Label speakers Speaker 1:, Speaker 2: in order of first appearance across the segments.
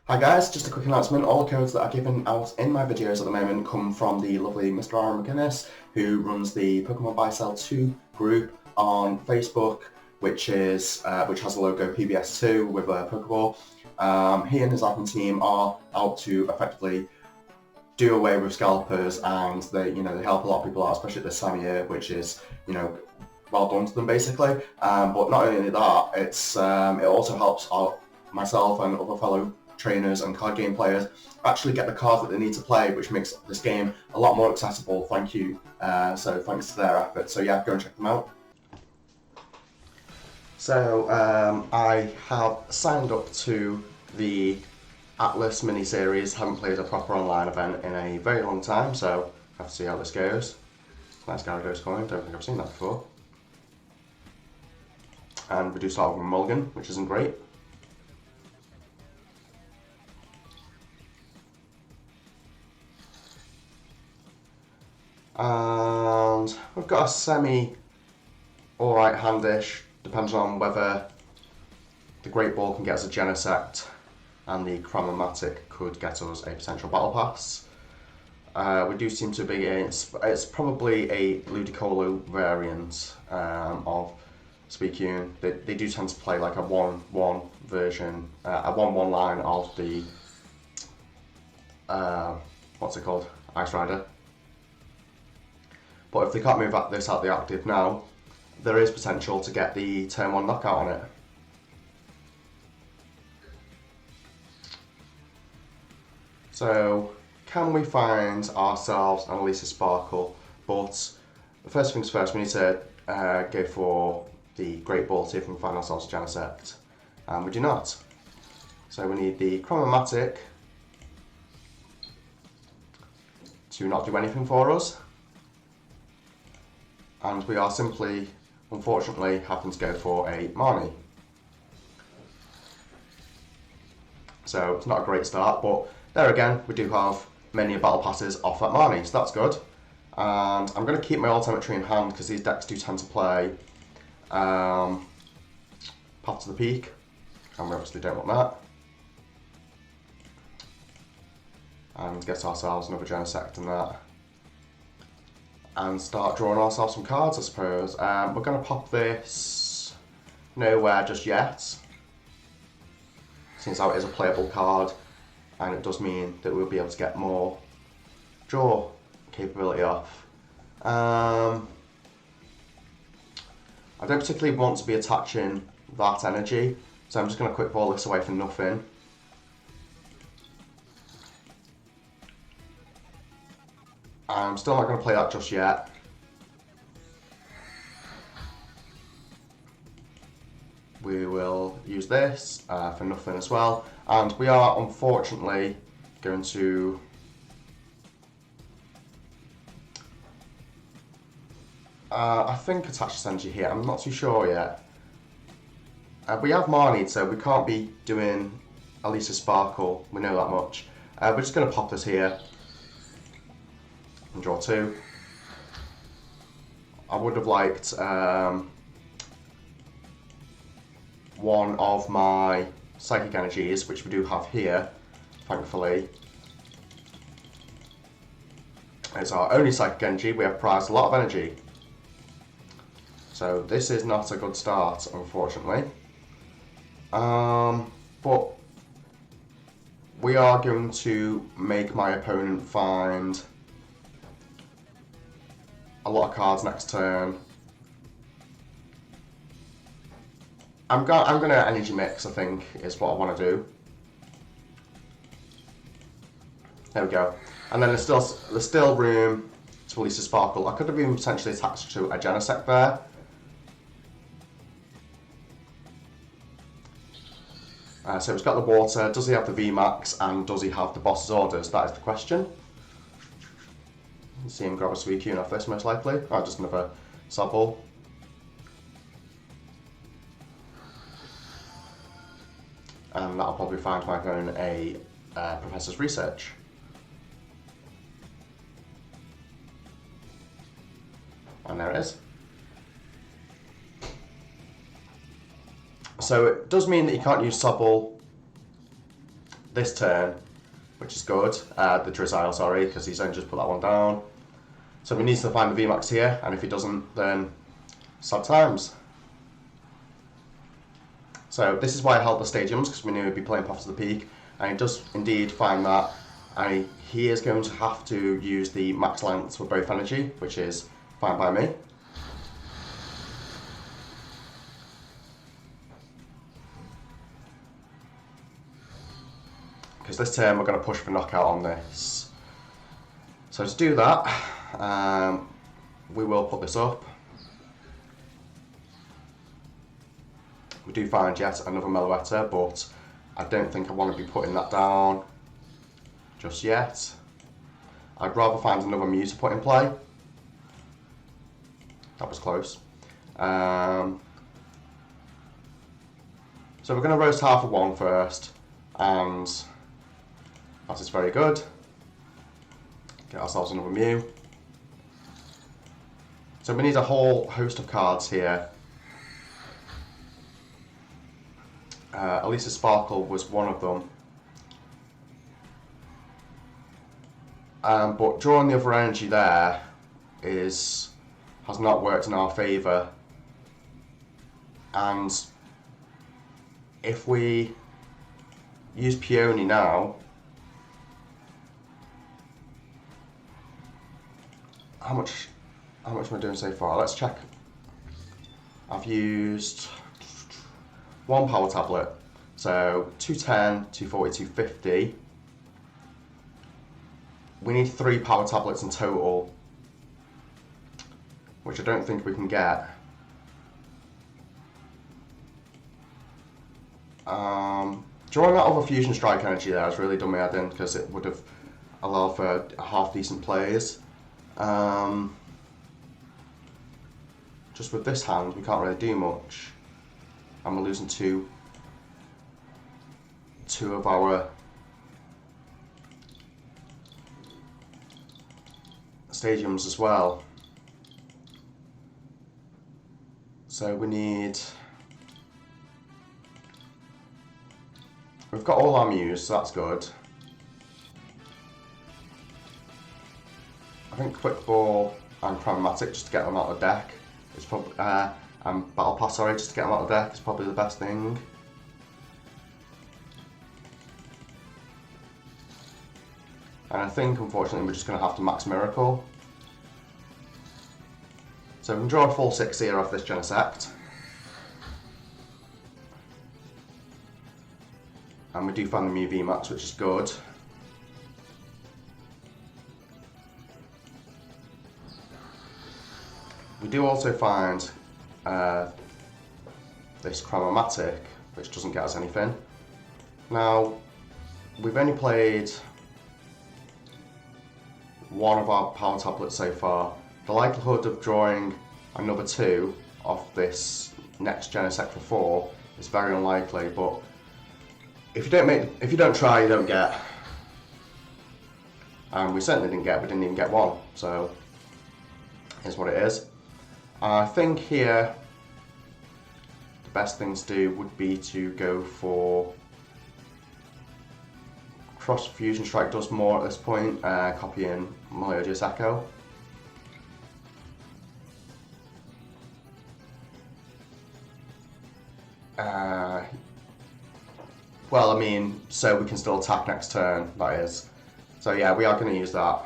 Speaker 1: Hi guys, just a quick announcement. All the codes that are given out in my videos at the moment come from the lovely Mr. Aaron McGuinness, who runs the Pokemon Buy Sell 2 group on Facebook, which has the logo PBS2 with a Pokeball. He and his admin team are out to effectively do away with scalpers, and they help a lot of people out, especially this time of year, which is well done to them basically. But not only that, it also helps out myself and other fellow trainers and card game players actually get the cards that they need to play, which makes this game a lot more accessible. Thank you. So thanks to their efforts. So yeah, go and check them out. So I have signed up to the Atlas mini-series. Haven't played a proper online event in a very long time, so have to see how this goes. Nice Gyarados coin, don't think I've seen that before. And we do start with a mulligan, which isn't great. And we've got a semi alright handish, depends on whether the Great Ball can get us a Genesect and the Chromomatic could get us a potential Battle Pass. We do seem to be it's probably a Ludicolo variant of Suicune. They do tend to play like a 1-1 version, a 1-1 line of the what's it called? Ice Rider. But if they can't move this out the active now, there is potential to get the turn 1 knockout on it. So, can we find ourselves an Elisa Sparkle? But first things first, we need to go for the Great Ball, see if we can find ourselves a Genesect. And we do not. So we need the Chromomatic to not do anything for us. And we are simply, unfortunately, happen to go for a Marnie. So it's not a great start, but there again, we do have many battle passes off that Marnie, so that's good. And I'm going to keep my Altimetry in hand because these decks do tend to play Path to the Peak, and we obviously don't want that. And get ourselves another Genesect and that. And start drawing ourselves some cards, I suppose. We're going to pop this nowhere just yet, since it is a playable card, and it does mean that we'll be able to get more draw capability off. I don't particularly want to be attaching that energy, so I'm just going to quick ball this away for nothing. I'm still not going to play that just yet. We will use this for nothing as well. And we are unfortunately going to I think attach this energy here. I'm not too sure yet. We have Marnie, so we can't be doing Elisa Sparkle. We know that much. We're just going to pop this here and draw 2. I would have liked one of my Psychic Energies, which we do have here, thankfully. It's our only Psychic Energy. We have prized a lot of energy. So this is not a good start, unfortunately. But we are going to make my opponent find a lot of cards next turn. I'm going to energy mix, I think, is what I want to do. There we go. And then there's still room to release a Sparkle. I could have even potentially attached to a Genesect there. So he's got the water. Does he have the VMAX, and does he have the boss's orders? That is the question. See him grab a Suicune off this, most likely. Or just another Sobble. And that'll probably find my opponent a Professor's Research. And there it is. So it does mean that you can't use Sobble this turn, which is good. The Drizzile, sorry, because he's only just put that one down. So we need to find the VMAX here, and if he doesn't, then sad times. So this is why I held the stadiums, because we knew he'd be playing Path to the Peak, and he does indeed find that, and he is going to have to use the max lengths for both energy, which is fine by me. Because this turn we're going to push for knockout on this. So to do that, we will put this up. We do find yet another Meloetta, but I don't think I want to be putting that down just yet. I'd rather find another Mew to put in play. That was close. So we're going to roast half of one first, and that is very good. Get ourselves another Mew. So we need a whole host of cards here. Elisa Sparkle was one of them. But drawing the other energy there has not worked in our favour. And if we use Peony now, how much am I doing so far? Let's check. I've used one power tablet, so 210, 240, 250. We need 3 power tablets in total, which I don't think we can get. Drawing that other Fusion Strike energy there has really done my head in, because it would have allowed for half decent plays. Just with this hand, we can't really do much, and we're losing two of our stadiums as well. So we've got all our Mews, so that's good. I think Quick Ball and Chromatic, just to get them out of the deck, is probably, and Battle Pass, sorry, just to get them out of the deck, is probably the best thing. And I think, unfortunately, we're just going to have to max Miracle. So we can draw a full 6 here off this Genesect. And we do find the Mew VMAX, which is good. We do also find this Chromatic, which doesn't get us anything. Now, we've only played one of our power tablets so far. The likelihood of drawing another 2 off this next Genesect for 4 is very unlikely, but if you don't try, you don't get. And we certainly didn't even get one, so here's what it is. I think here the best thing to do would be to go for Cross Fusion Strike. Does more at this point, copying Melodious Echo. Well, I mean, so we can still attack next turn, that is. So yeah, we are going to use that.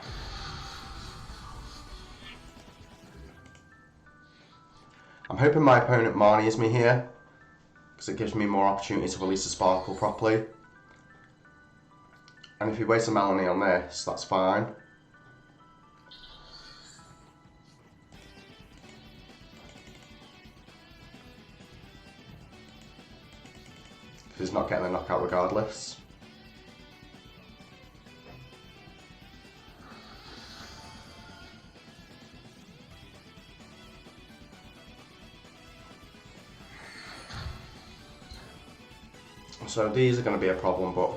Speaker 1: I'm hoping my opponent Marnies me here, because it gives me more opportunity to release a Sparkle properly. And if he wastes a Melanie on this, that's fine. Because he's not getting a knockout regardless. So these are going to be a problem, but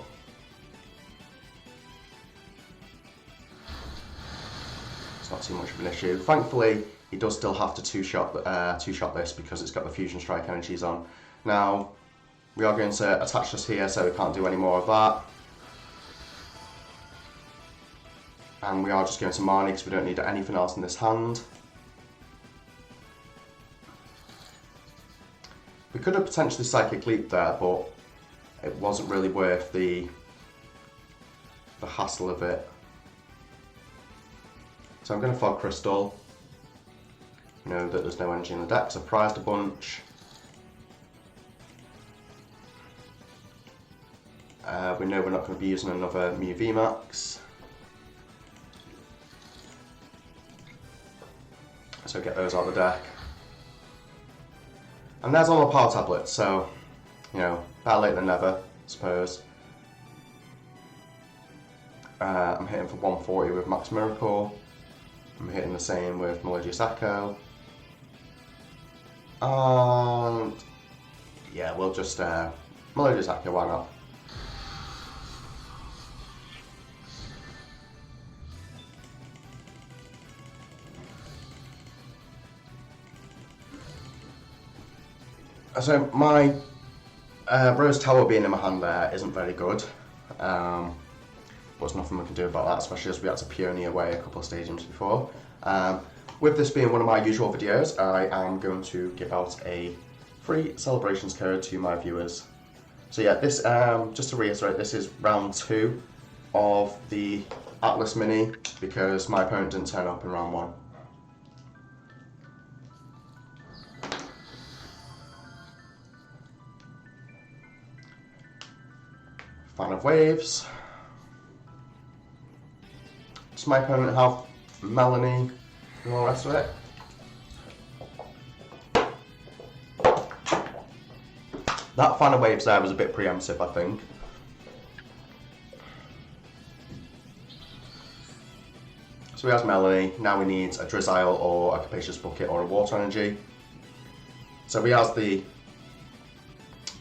Speaker 1: it's not too much of an issue. Thankfully, he does still have to two-shot this because it's got the Fusion Strike energies on. Now, we are going to attach this here, so we can't do any more of that. And we are just going to Marnie because we don't need anything else in this hand. We could have potentially Psychic Leap there, but it wasn't really worth the hassle of it. So I'm going to Fog Crystal. Know that there's no energy in the deck, so I prized a bunch. We know we're not going to be using another Mew VMAX. So get those out of the deck. And there's all my power tablets, so, you know, better late than never, I suppose. I'm hitting for 140 with Max Miracle. I'm hitting the same with Melodious Echo. And yeah, we'll just Melodious Echo, why not? So my Rose Tower being in my hand there isn't very good. But there's nothing we can do about that, especially as we had to Peony away a couple of stadiums before. With this being one of my usual videos, I am going to give out a free celebrations code to my viewers. So yeah, this just to reiterate, this is round 2 of the Atlas Mini because my opponent didn't turn up in round 1. Fan of Waves. Does my opponent have Melanie and all the rest of it? That Fan of Waves there was a bit preemptive, I think. So he has Melanie, now he needs a Drizzile or a Capacious Bucket or a Water Energy. So he has the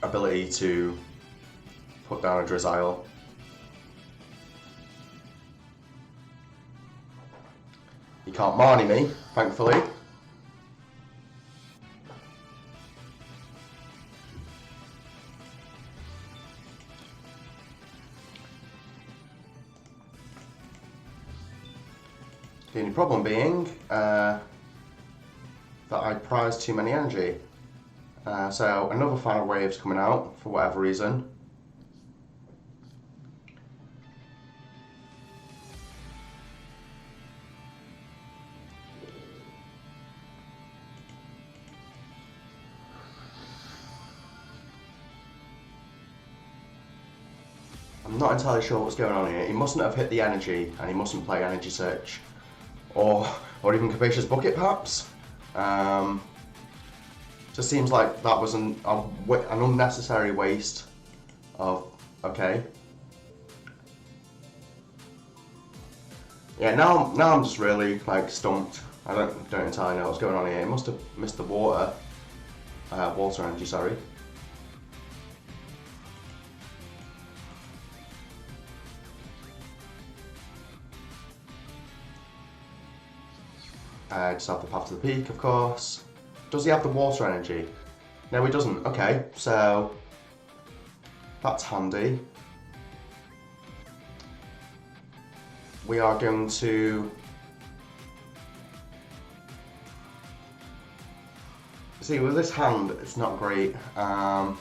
Speaker 1: ability to put down a Drizzile. He can't Marnie me, thankfully. The only problem being that I prized too many energy. So another Fan of Waves coming out for whatever reason. I'm not entirely sure what's going on here. He mustn't have hit the energy, and he mustn't play Energy Search, or even Capacious Bucket, perhaps. Just seems like that was an unnecessary waste of. Okay. Yeah, now I'm just really like stumped. I don't entirely know what's going on here. He must have missed the water energy. Sorry. Just have the Path to the Peak, of course. Does he have the Water Energy? No, he doesn't. Okay, so that's handy. We are going to see with this hand. It's not great, but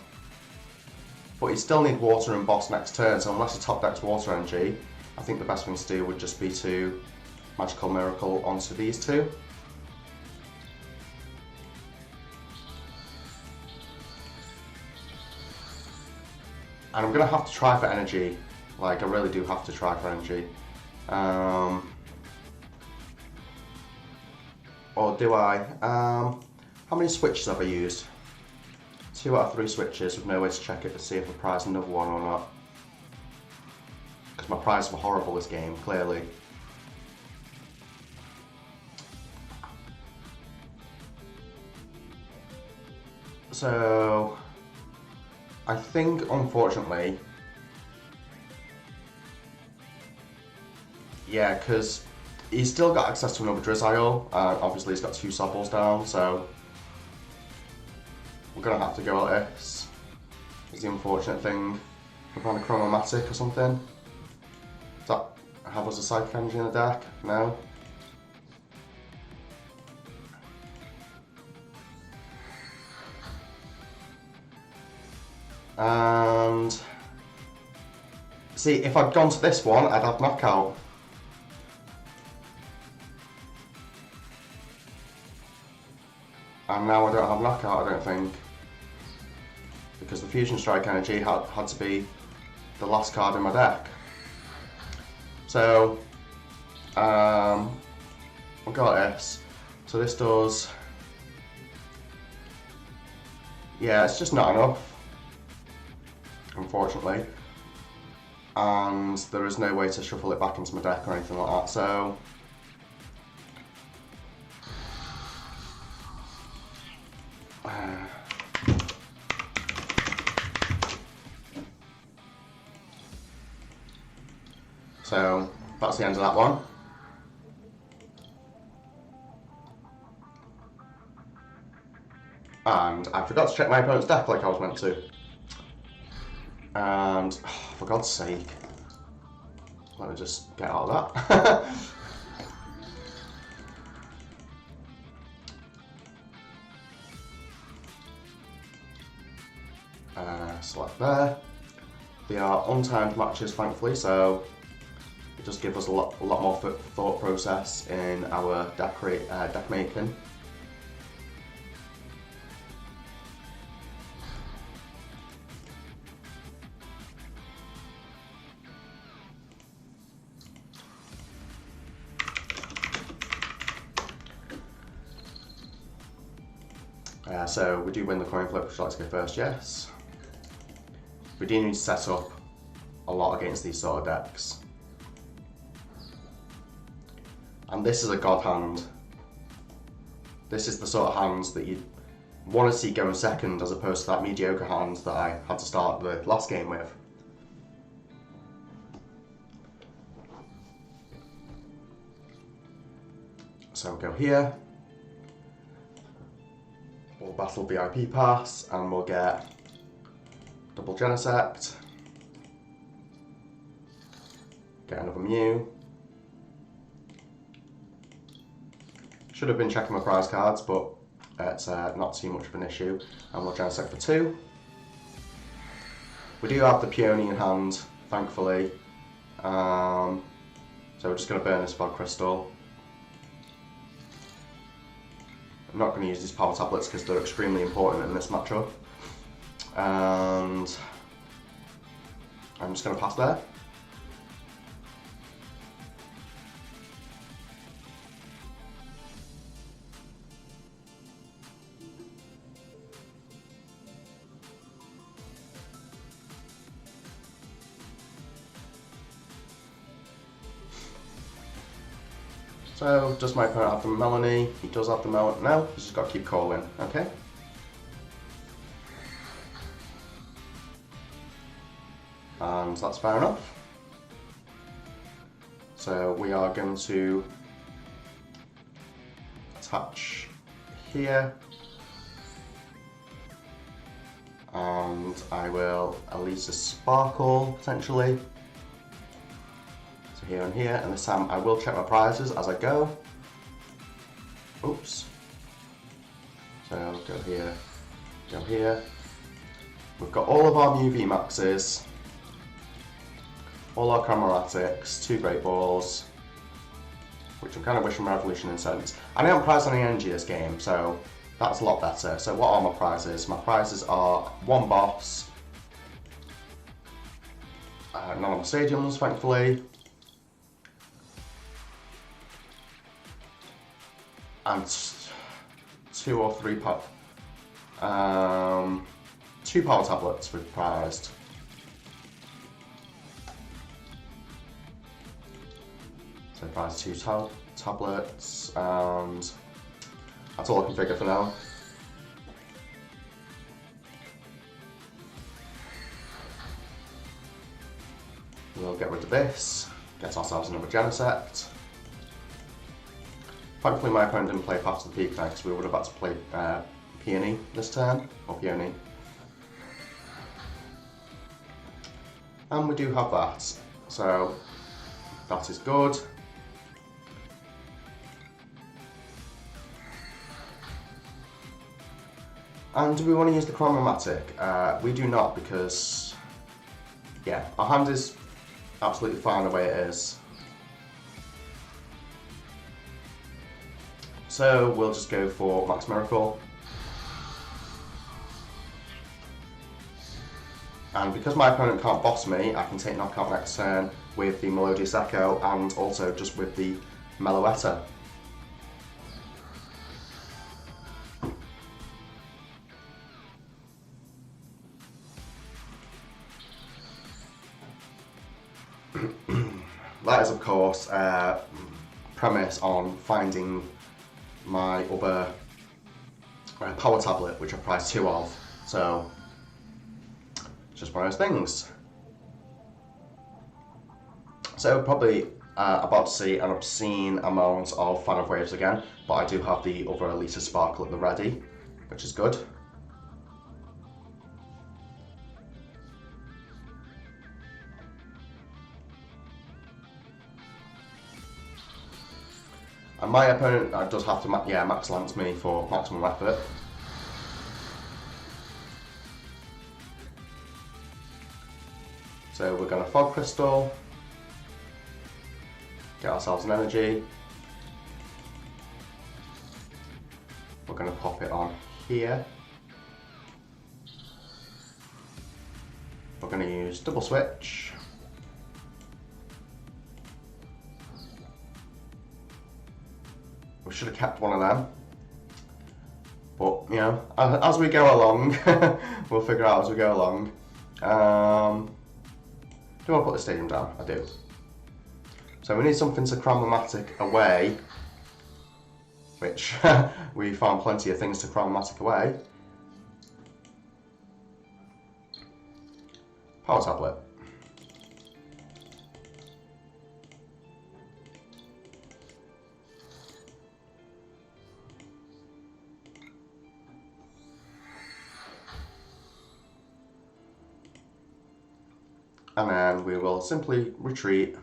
Speaker 1: you still need Water and Boss next turn. So unless he top decks Water Energy, I think the best thing to do would just be to Magical Miracle onto these two. And I'm going to have to try for energy. Like, I really do have to try for energy. Or do I? How many switches have I used? 2 out of 3 switches with no way to check it to see if I prize another one or not. Because my prizes were horrible this game, clearly. So I think, unfortunately, yeah, because he's still got access to another Drizzile. Obviously, he's got 2 Sopples down, so we're going to have to go at this. Is the unfortunate thing. We're on a Chronomatic or something. Is that have us a Psychic Energy in the deck? No. And see, if I'd gone to this one, I'd have Knockout. And now I don't have Knockout, I don't think. Because the Fusion Strike Energy had to be the last card in my deck. So, I've got this. So this does... Yeah, it's just not enough, unfortunately. And there is no way to shuffle it back into my deck or anything like that, so... So, that's the end of that one. And I forgot to check my opponent's deck like I was meant to. And, oh, for God's sake, let me just get out of that. Select there. They are untimed matches, thankfully, so it does give us a lot more thought process in our deck making. So we do win the coin flip. Would you like to go first? Yes. We do need to set up a lot against these sort of decks. And this is a god hand. This is the sort of hands that you want to see going second, as opposed to that mediocre hand that I had to start the last game with. So we'll go here. We'll battle VIP pass and we'll get double Genesect. Get another Mew. Should have been checking my prize cards, but it's not too much of an issue. And we'll Genesect for 2. We do have the Peony in hand, thankfully. So we're just going to burn this Fog Crystal. I'm not going to use these power tablets because they're extremely important in this matchup. And I'm just going to pass there. So, does my opponent have the Melanie? He does have the Melanie. No, he's just got to keep calling. Okay. And that's fair enough. So we are going to attach here. And I will release a Sparkle, potentially. Here and here, and this time I will check my prizes as I go. Oops. So go here, go here. We've got all of our Mew VMAXs, all our Cameratics, 2 Great Balls, which I'm kind of wishing Revolution in sense. I haven't prized any energy this game, so that's a lot better. So what are my prizes? My prizes are 1 boss, none of the stadiums, thankfully. And 2 or 3 2 power tablets we've prized. So prized 2 tablets, and that's all I can figure for now. We'll get rid of this, get ourselves another Genesect. Thankfully my opponent didn't play Path to the Peak now, because we would have had to play Peony this turn, or Peony. And we do have that, so That is good. And do we want to use the Chromomatic? We do not, because, yeah, our hand is absolutely fine the way it is. So we'll just go for Max Miracle. And because my opponent can't boss me, I can take knockout next turn with the Melodious Echo and also just with the Meloetta. That is, of course, premise on finding my other power tablet, which I priced 2 of. So, it's just one of those things. So, probably about to see an obscene amount of Fan of Waves again, but I do have the other Elisa Sparkle at the ready, which is good. And my opponent does have to max lance me for maximum effort. So we're going to Fog Crystal, get ourselves an energy. We're going to pop it on here. We're going to use Double Switch. We should have kept one of them, but you know, as we go along, we'll figure out as we go along. Do I want to put the stadium down? I do. So we need something to Chromomatic away, which we found plenty of things to Chromomatic away. Power tablet. And then we will simply retreat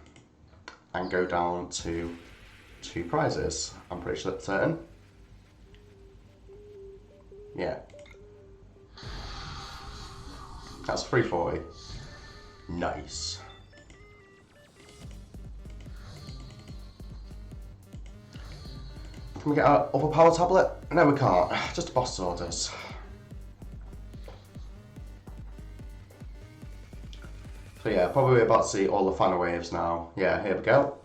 Speaker 1: and go down to 2 prizes. I'm pretty sure that's certain. Yeah. That's 340. Nice. Can we get our other power tablet? No, we can't. Just boss orders. So yeah, probably about to see all the Fan Waves now. Yeah, here we go.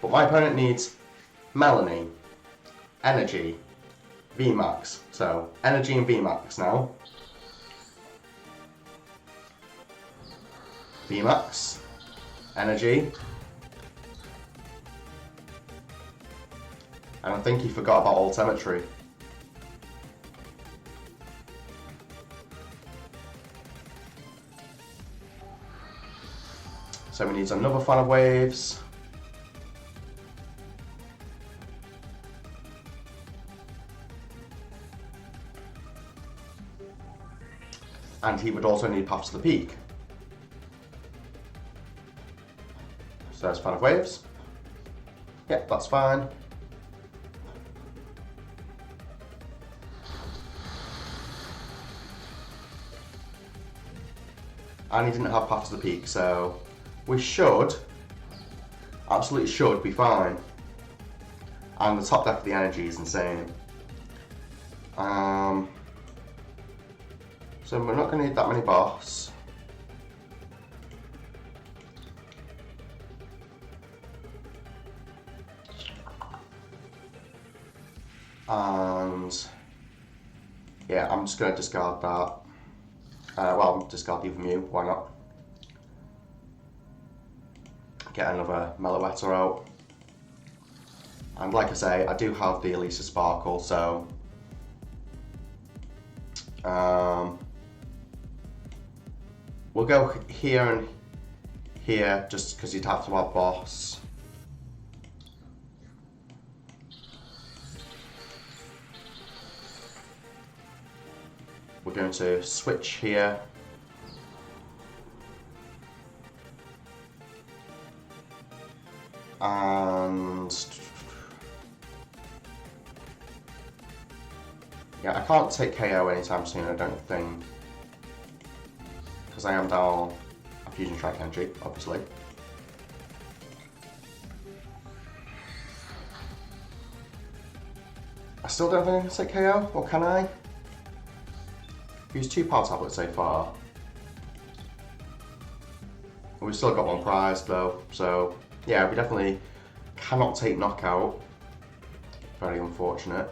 Speaker 1: But my opponent needs Melanie, Energy, VMAX. So, Energy and VMAX now. VMAX, Energy. And I think he forgot about Altimetry. So we need another Fan of Waves. And he would also need Paths to the Peak. So there's Fan of Waves. Yep, that's fine. And he didn't have Paths to the Peak, so we should, absolutely should be fine. And the top deck of the energy is insane. So we're not going to need that many boss. And yeah, I'm just going to discard that. Well, discard the other Mew, why not? Get another Meloetta out. And like I say, I do have the Elisa Sparkle, so we'll go here and here just because you'd have to have boss. We're going to switch here. Yeah, I can't take KO anytime soon, I don't think. Because I am down a Fusion Strike energy, obviously. I still don't think I can take KO, or can I? I've used 2 power tablets so far. We've still got 1 prize though, so yeah, we definitely cannot take knockout. Very unfortunate.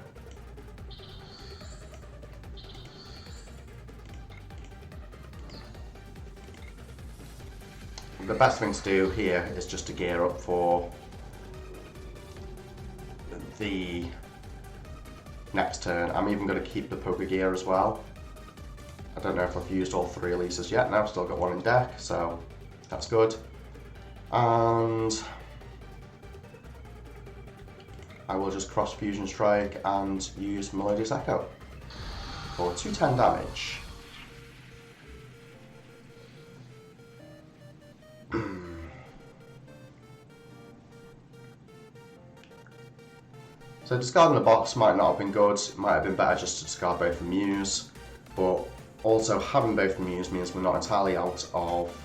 Speaker 1: The best thing to do here is just to gear up for the next turn. I'm even going to keep the Poké Gear as well. I don't know if I've used all 3 Elises yet now, I've still got 1 in deck, so that's good. And I will just cross Fusion Strike and use Melodious Echo for 210 damage. So discarding the box might not have been good, it might have been better just to discard both the Mews, but also having both the Mews means we're not entirely out of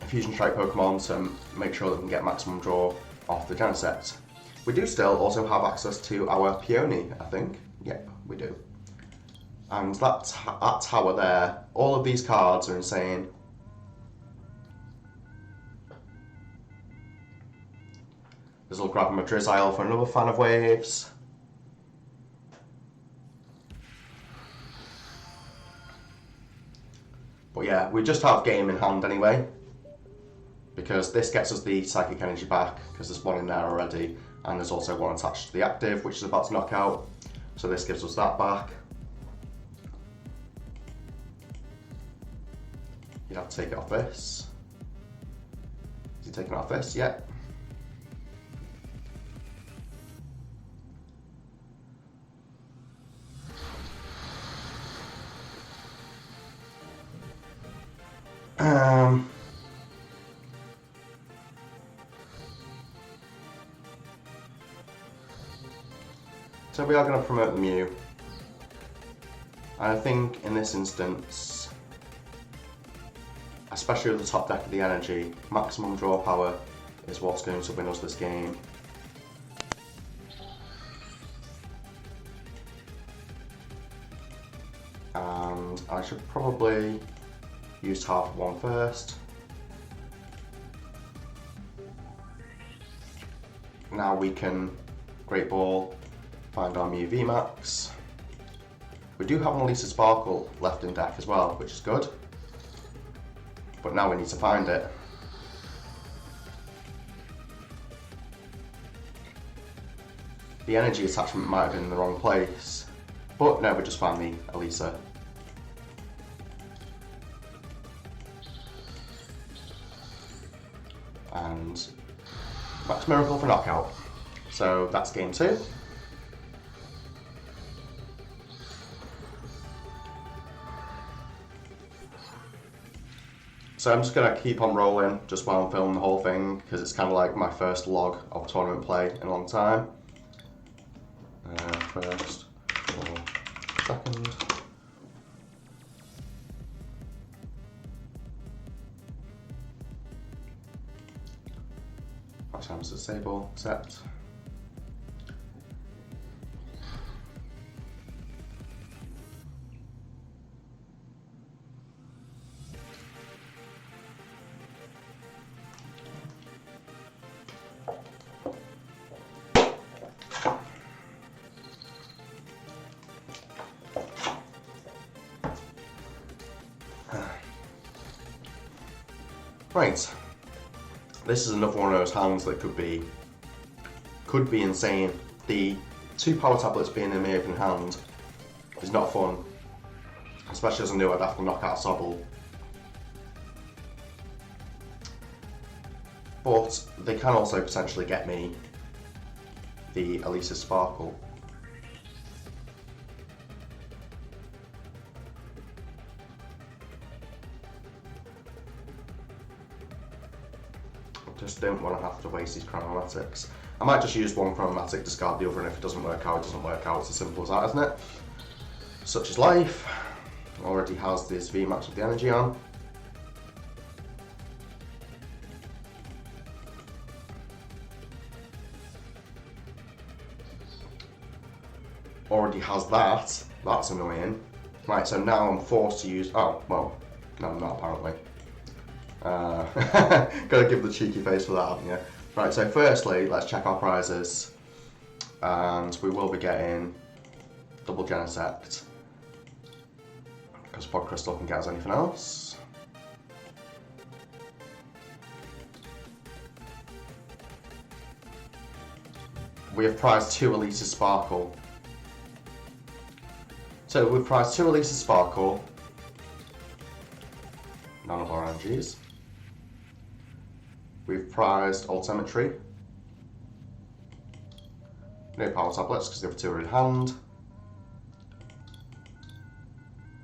Speaker 1: Fusion Strike Pokemon to make sure that we can get maximum draw off the Genesect. We do still also have access to our Peony, I think. Yep, we do. And that tower there, all of these cards are insane. This will grab him a Drizzile for another fan of waves. But yeah, we just have game in hand anyway, because this gets us the Psychic Energy back, because there's 1 in there already, and there's also 1 attached to the active, which is about to knock out, so this gives us that back. You'd have to take it off this. Is he taking it off this? Yeah. So we are going to promote the Mew. And I think in this instance, especially with the top deck of the energy, maximum draw power is what's going to win us this game. And I should probably use half of 1 first. Now we can Great Ball, find our Mew VMAX. We do have an Elisa Sparkle left in deck as well, which is good. But now we need to find it. The energy attachment might have been in the wrong place. But no, we just found the Elisa. And Max Miracle for knockout. So that's game 2. So I'm just going to keep on rolling just while I'm filming the whole thing, because it's kind of like my first log of tournament play in a long time. First or second. Times disable, accept. Right. This is another one of those hands that could be insane. The 2 power tablets being in my open hand is not fun, especially as I knew I'd have to knock out Sobble. But they can also potentially get me the Elisa Sparkle. Just don't want to have to waste these chronomatics. I might just use one chromatic, discard the other, and if it doesn't work out, it doesn't work out. It's as simple as that, isn't it? Such is life. Already has this VMAX with the energy on. Already has that. That's annoying. Right, so now I'm forced to use... Oh, well, no, I'm not apparently. Gotta give the cheeky face for that, haven't you? Right, so firstly, let's check our prizes. And we will be getting double Genesect, because Pod Crystal can get us anything else. We have prized 2 Elise's Sparkle. So we've prized 2 Elise's Sparkle. None of our energies. We've prized Altimetry. No power tablets because the other 2 are in hand.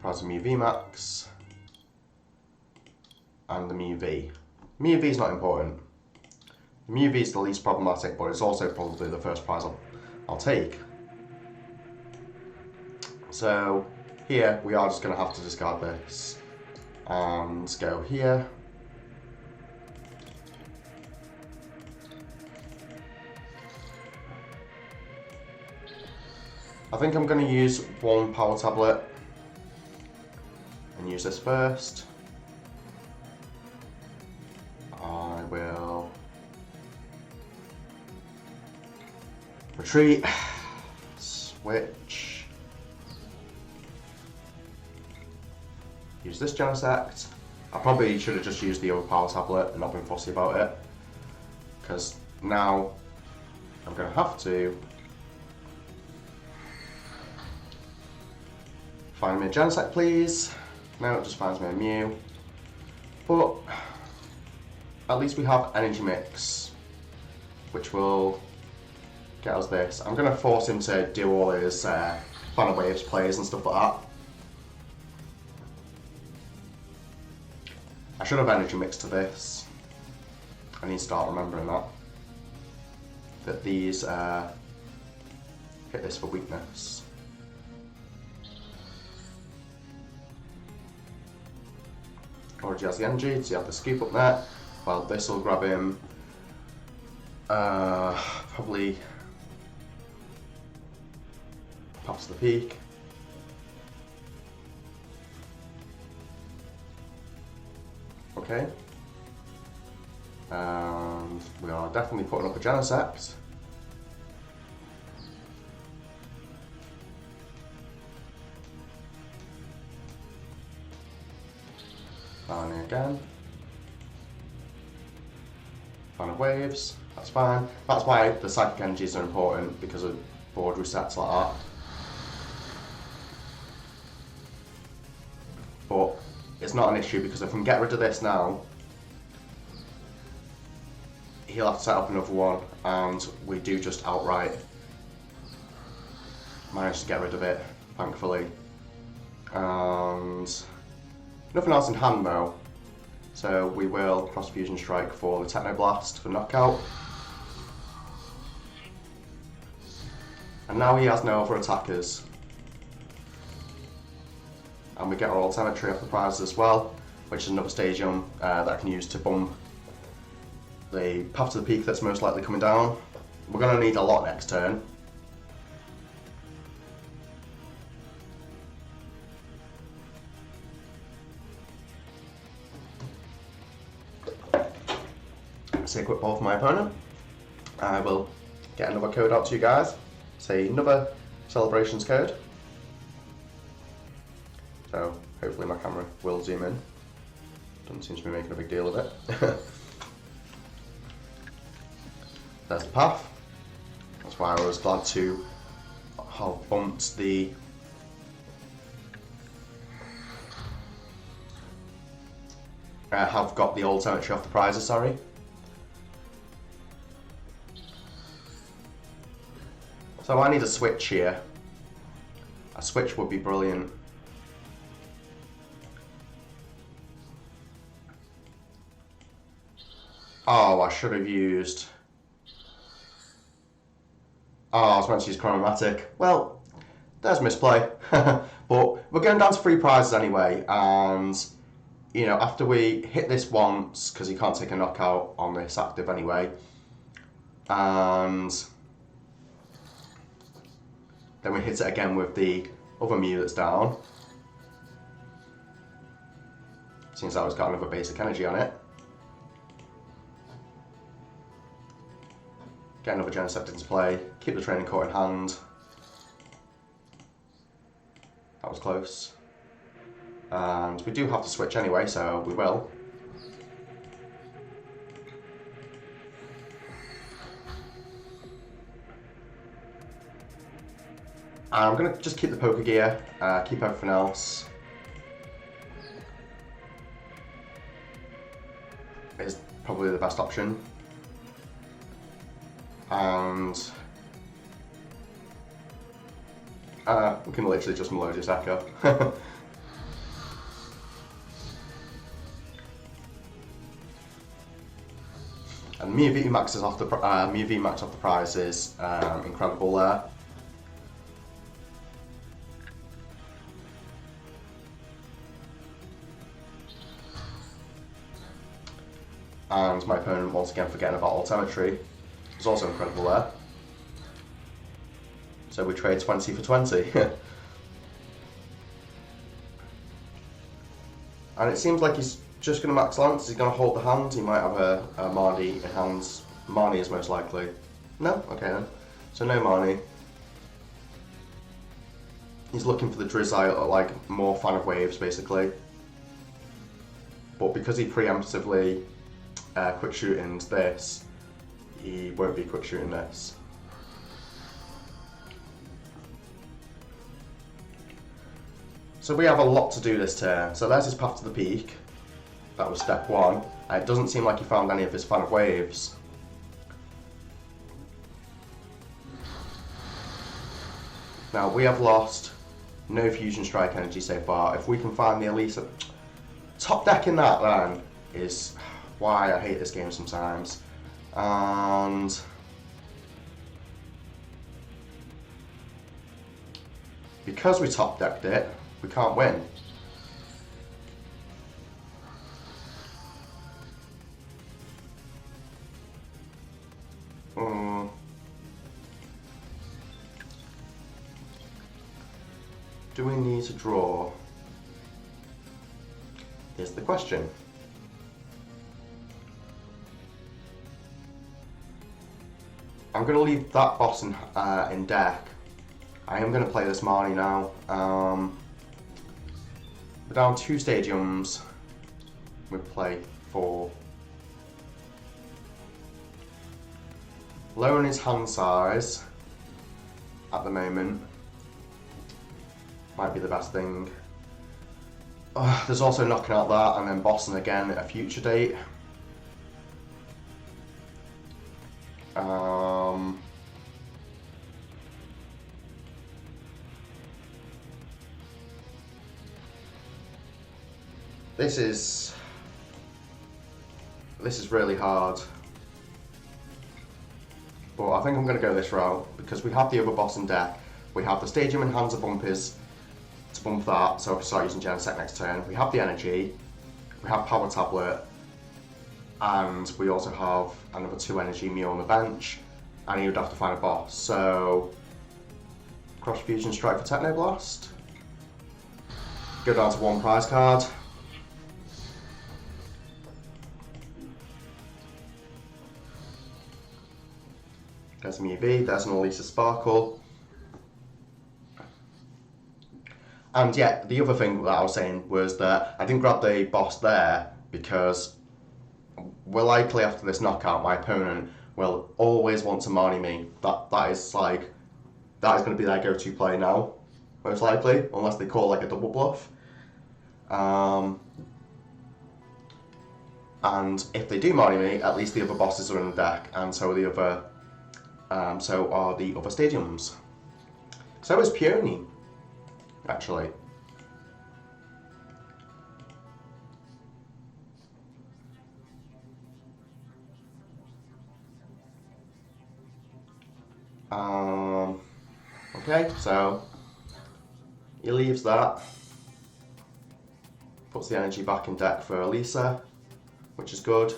Speaker 1: Prized a Mew VMAX. And the Mew V. Mew V is not important. The Mew V is the least problematic, but it's also probably the first prize I'll take. So here we are just going to have to discard this and go here. I think I'm going to use 1 power tablet and use this first. I will retreat, switch, use this Genesect. I probably should have just used the other power tablet and not been fussy about it, because now I'm going to have to find me a Genesect, please. No, it just finds me a Mew. But at least we have Energy Mix, which will get us this. I'm going to force him to do all his Fan of Waves plays and stuff like that. I should have Energy Mix to this. I need to start remembering that. That these hit this for weakness. Already has the energy, so you have the scoop up there. Well, this will grab him probably perhaps the peak. Okay. And we are definitely putting up a Genesect. Firing again. Fan of Waves, that's fine. That's why the psychic energies are important, because of board resets like that. But it's not an issue, because if I can get rid of this now, he'll have to set up another one, and we do just outright manage to get rid of it, thankfully. And nothing else in hand though, so we will Cross Fusion Strike for the Techno Blast for knockout. And now he has no other attackers. And we get our Altimetry off the prizes as well, which is another stadium that I can use to bump the path to the peak that's most likely coming down. We're going to need a lot next turn. Say a quick ball for my opponent. I will get another code out to you guys. Say another celebrations code. So hopefully my camera will zoom in. Doesn't seem to be making a big deal of it. There's the path. That's why I was glad to have bumped the have got the Altimetry off the prizes, sorry. So I need a switch here. A switch would be brilliant. Oh, I should have used Oh, I was meant to use Chronomatic. Well, there's misplay. But we're going down to 3 prizes anyway, and you know, after we hit this once, because you can't take a knockout on this active anyway, and then we hit it again with the other Mew that's down. Seems like it's got another basic energy on it. Get another Genesect into play, keep the training court in hand. That was close. And we do have to switch anyway, so we will. And I'm going to just keep the poker gear, keep everything else. Is probably the best option. And we can literally just Melodious Echo. And Mew VMAX is off the Mew VMAX off the prize is incredible there. And my opponent once again forgetting about Altimetry is also incredible there. So we trade 20 for 20. And it seems like he's just going to max Lance. He's going to hold the hand. He might have a Marnie in hands. Marnie is most likely. No? Okay then. So no Marnie. He's looking for the Drizzile, like more fan of waves basically. But because he preemptively quick shooting this, he won't be quick shooting this. So we have a lot to do this turn. So there's his path to the peak. That was step 1. It doesn't seem like he found any of his fan of waves. Now we have lost no Fusion Strike energy so far. If we can find the Elisa top deck in that, then is why I hate this game sometimes. And because we top decked it, we can't win. Do we need to draw? Is the question. I'm going to leave that boss in deck. I am going to play this Marnie now. We're down 2 stadiums. We play 4. Lowering his hand size at the moment might be the best thing. There's also knocking out that and then bossing again at a future date. This is really hard, but I think I'm going to go this route because we have the other boss in deck. We have the stadium and hands of bumpers to bump that, so I can start using Genesect next turn. We have the energy, we have Power Tablet, and we also have another 2 energy Mew on the bench, and he would have to find a boss. So Cross Fusion Strike for Techno Blast. Go down to 1 prize card. There's an EV, there's an Elisa Sparkle. And yeah, the other thing that I was saying was that I didn't grab the boss there because we're likely after this knockout, my opponent will always want to Marnie me. That is going to be their go-to play now, most likely, unless they call like a double bluff. And if they do Marnie me, at least the other bosses are in the deck, and so are the other stadiums. So is Peony, actually. Okay, so he leaves that, puts the energy back in deck for Elisa, which is good.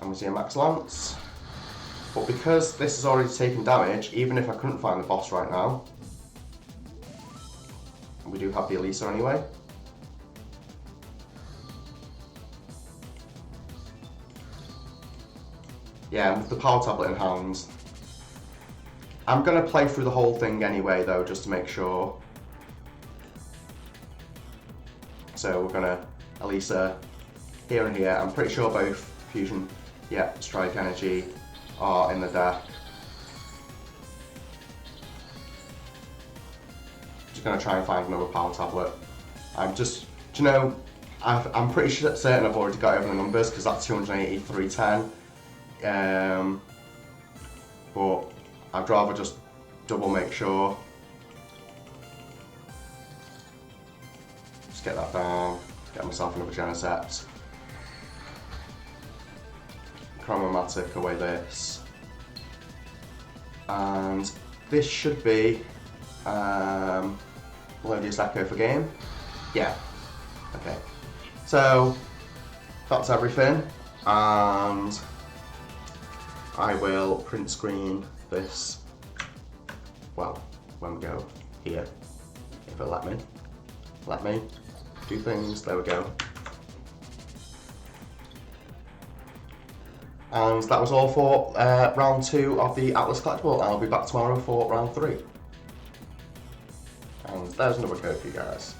Speaker 1: And we see a Max Lance. But because this has already taken damage, even if I couldn't find the boss right now, we do have the Elisa anyway. Yeah, with the power tablet in hand. I'm going to play through the whole thing anyway though, just to make sure. So we're going to Elisa here and here. I'm pretty sure both Fusion, yeah, Strike Energy are in the deck. Just going to try and find another power tablet. I'm just, do you know, I'm pretty certain I've already got over the numbers because that's 280, 310. But I'd rather just double make sure. Just get that down, get myself another Genesect. Chromatic away this. And this should be Melodious Echo for game. Yeah. Okay. So that's everything. And I will print screen this, well, when we go here, if it'll let me do things, there we go. And that was all for round 2 of the Atlas collectible. I'll be back tomorrow for round 3. And there's another code for you guys.